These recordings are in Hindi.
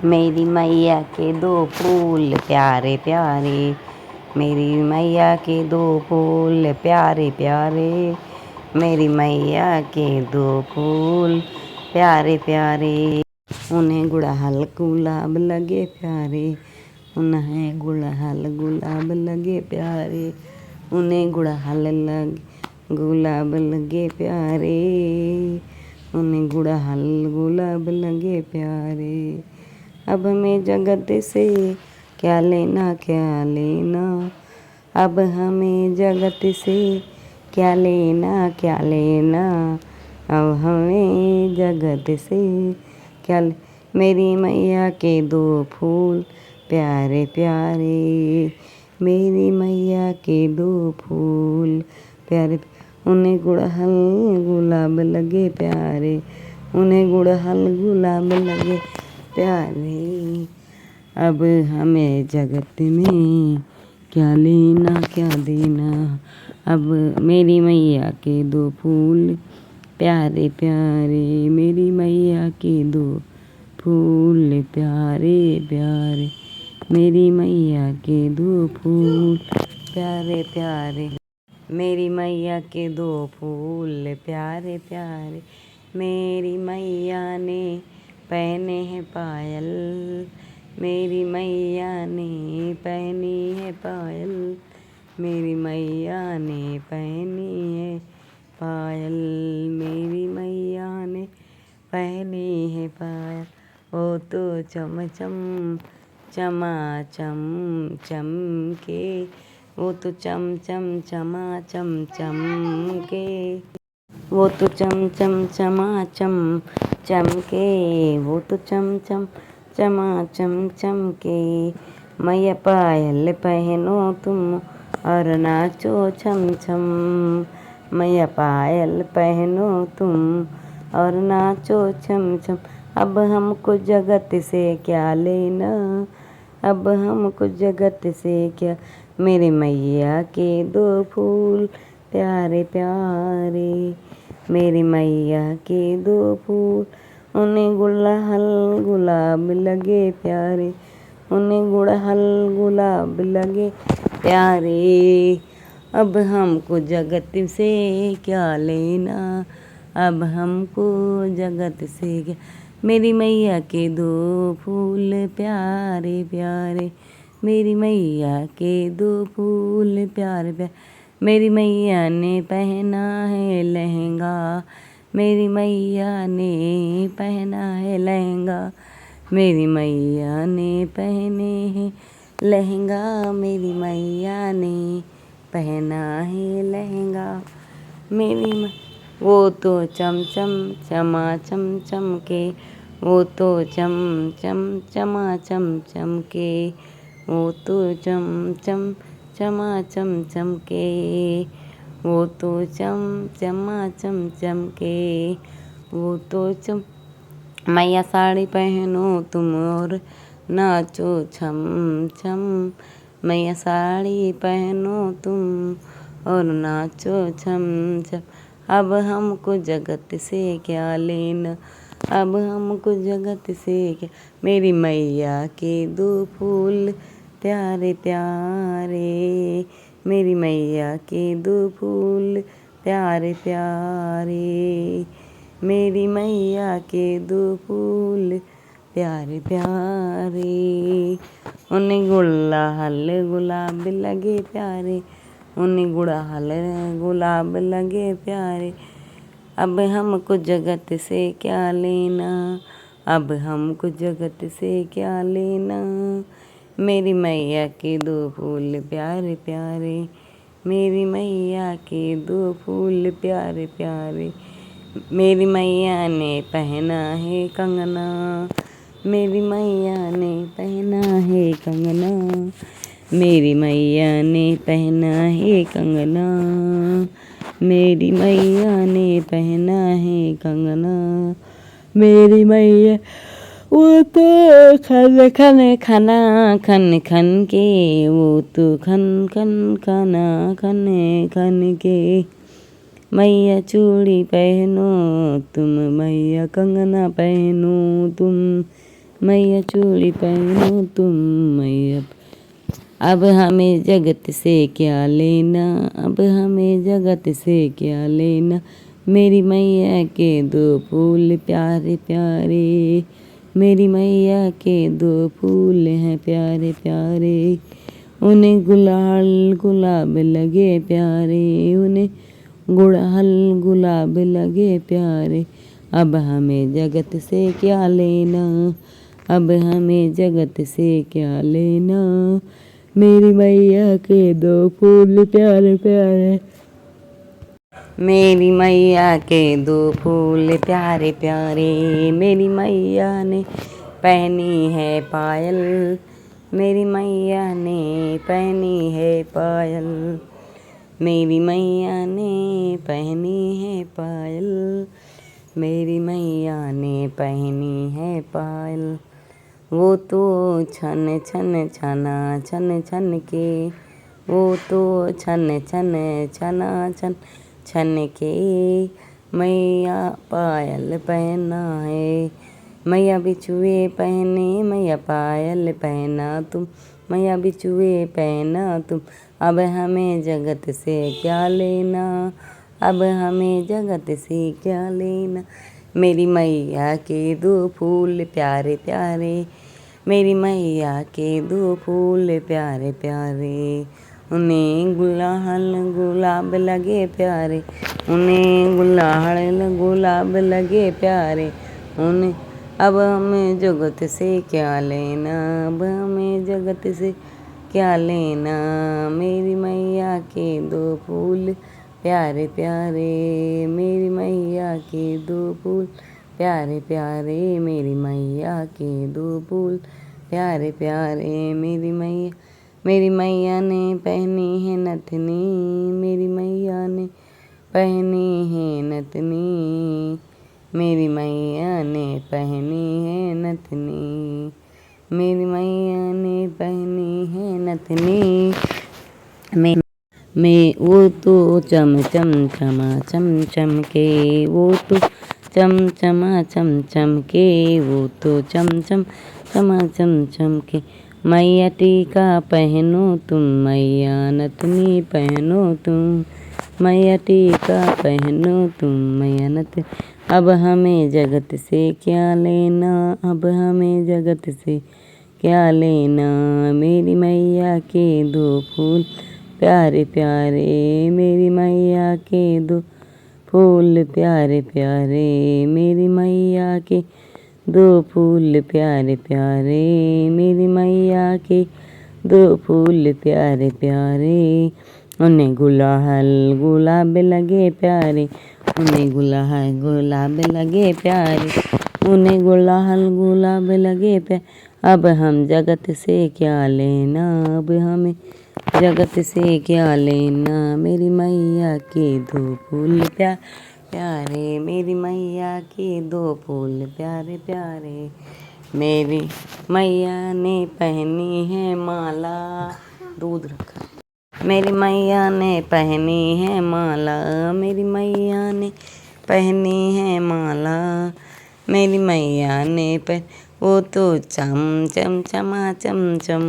मेरी मैया के दो फूल प्यारे प्यारे, मेरी मैया के दो फूल प्यारे प्यारे, मेरी मैया के दो फूल प्यारे प्यारे। उन्हें गुड़हल गुलाब लगे प्यारे, उन्हें गुड़हल गुलाब लगे प्यारे, उन्हें गुड़हल लगे गुलाब लगे प्यारे, उन्हें गुड़हल गुलाब लगे प्यारे। अब हमें जगत से क्या लेना क्या लेना, अब हमें जगत से क्या लेना क्या लेना, अब हमें जगत से क्या मेरी मैया के दो फूल प्यारे प्यारे, मेरी मैया के दो फूल प्यारे, उन्हें गुड़हल गुलाब लगे प्यारे, उन्हें गुड़हल गुलाब लगे प्यारे। अब हमें जगत में क्या लेना क्या देना, अब मेरी मैया के दो फूल प्यारे प्यारे, मेरी मैया के दो फूल प्यारे प्यारे, मेरी मैया के दो फूल प्यारे प्यारे, मेरी मैया के दो फूल प्यारे प्यारे। मेरी मैया ने पहने हैं पायल, मेरी मैया ने पहनी है पायल, मेरी मैया ने पहनी है पायल, मेरी मैया ने पहनी है पायल। वो तो चम चम चमा चम चमके, वो तो चम चम चमा चम चमके, वो तो चम चम चमा चम चमके, वो तो चम चम चमा चम चमके। मैया पायल पहनो तुम और नाचो छम छम, मैया पायल पहनो तुम और नाचो छम छम। अब हमको जगत से क्या लेना, अब हमको जगत से क्या, मेरी मैया के दो फूल प्यारे प्यारे, मेरी मैया के दो फूल, उन्हें गुड़हल गुलाब लगे प्यारे, उन्हें गुड़हल गुलाब लगे प्यारे। अब हमको जगत से क्या लेना, अब हमको जगत से क्या, मेरी मैया के दो फूल प्यारे प्यारे, मेरी मैया के दो फूल प्यारे प्यारे। मेरी मैया ने पहना है लहंगा, मेरी मैया ने पहना है लहंगा, मेरी मैया ने पहने हैं लहंगा, मेरी मैया ने पहना है लहंगा। मेरी वो तो चम चम चमा चम चमके, वो तो चम चम चमा चम चमके, वो तो चम चम चमा चम चमके, वो तो चम चमा चम चमके, वो तो चम। मैया साड़ी पहनो तुम और नाचो छम छम, मैया साड़ी पहनो तुम और नाचो छम छम। अब हमको जगत से क्या लेना, अब हमको जगत से क्या, मेरी मैया के दो फूल प्यारे प्यारे, मेरी मैया के दो फूल प्यारे प्यारे, मेरी मैया के दो फूल प्यारे प्यारे। उन्हें गुड़हल गुलाब लगे प्यारे, उन्हें गुड़हल गुलाब लगे प्यारे। अब हमको जगत से क्या लेना, अब हमको जगत से क्या लेना, मेरी मैया के दो फूल प्यारे प्यारे, मेरी मैया के दो फूल प्यारे प्यारे। मेरी मैया ने पहना है कंगना, मेरी मैया ने पहना है कंगना, मेरी मैया ने पहना है कंगना, मेरी मैया ने पहना है कंगना, मेरी मैया वो तो खन खन खाना खन खन के, वो तो खन खन खाना खन खन के। मैया चूड़ी पहनो तुम, मैया कंगना पहनो तुम, मैया चूड़ी पहनो तुम मैया। अब हमें जगत से क्या लेना, अब हमें जगत से क्या लेना, मेरी मैया के दो फूल प्यारे प्यारे, मेरी मैया के दो फूल हैं प्यारे प्यारे, उन्हें गुलाल गुलाब लगे प्यारे, उन्हें गुड़हल गुलाब लगे प्यारे। अब हमें जगत से क्या लेना, अब हमें जगत से क्या लेना, मेरी मैया के दो फूल प्यारे प्यारे, मेरी मैया के दो फूल प्यारे प्यारे, मेरी मैया ने पहनी है पायल, मेरी मैया ने पहनी है पायल, मेरी मैया ने पहनी है पायल, मेरी मैया ने पहनी है पायल। वो तो छन छन छना छन छन के, वो तो छन छन छना छन छन के, मैया पायल पहना है, मैया बिछुए पहने मैया पायल पहना तुम, मैया बिछुए पहना तुम। अब हमें जगत से क्या लेना, अब हमें जगत से क्या लेना, मेरी मैया के दो फूल प्यारे प्यारे, मेरी मैया के दो फूल प्यारे प्यारे, उन्हें गुलाल गुलाब लगे प्यारे, उन्हें गुलाल गुलाब लगे प्यारे, उन्हें। अब हमें जगत से क्या लेना, अब हमें जगत से क्या लेना, मेरी मैया के दो फूल प्यारे प्यारे, मेरी मैया के दो फूल प्यारे प्यारे, मेरी मैया के दो फूल प्यारे प्यारे, मेरी मैया ने पहनी है नथनी, मेरी मैया ने पहनी है नथनी, मेरी मैया ने पहनी है नथनी, मेरी मैया ने पहनी है नथनी। मैं वो तो चम चम चमा चम चम के, वो तो चम चमा चम चम के, वो तो चम चम चमा चम चम के, मैया टीका पहनो तुम मैया नथनी पहनो तुम, मैया टीका पहनो तुम मैया नथनी। अब हमें जगत से क्या लेना, अब हमें जगत से क्या लेना, मेरी मैया के दो फूल प्यारे प्यारे, मेरी मैया के दो फूल प्यारे प्यारे, मेरी मैया के दो फूल प्यारे प्यारे, मेरी मैया के दो फूल प्यारे प्यारे, उन्हें गुलाल गुलाब लगे प्यारे, उन्हें गुलाल गुलाब लगे प्यारे, उन्हें गुलाल गुलाब लगे प्यारे। अब हम जगत से क्या लेना, अब हमें जगत से क्या लेना, मेरी मैया के दो फूल प्यारे, मेरी मैया के दो फूल प्यारे प्यारे, मेरी मैया ने पहनी है माला, दूध रखा, मेरी मैया ने पहनी है माला, मेरी मैया ने पहनी है माला, मेरी मैया ने वो तो चम चम चमा चम चम,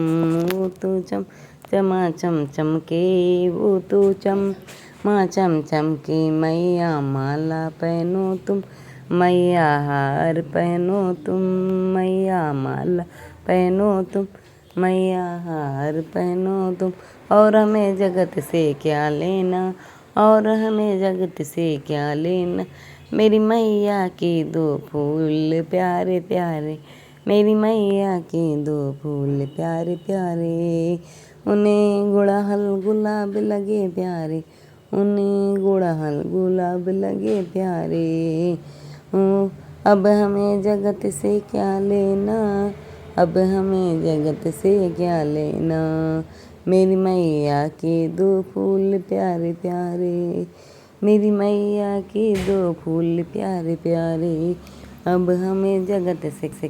वो तो चम चमा चम चम के, वो तो चमा चम चम के, मैया माला पहनो तुम मैया हार पहनो तुम, मैया माला पहनो तुम मैया हार पहनो तुम। और हमें जगत से क्या लेना, और हमें जगत से क्या लेना, मेरी मैया के दो फूल प्यारे प्यारे, मेरी मैया के दो फूल प्यारे प्यारे, उन्हें गुड़हल गुलाब लगे प्यारे, उन्हें गुड़हल गुलाब लगे प्यारे। अब हमें जगत से क्या लेना, अब हमें जगत से क्या लेना, मेरी मैया के दो फूल प्यारे प्यारे, मेरी मैया के दो फूल प्यारे प्यारे। अब हमें जगत से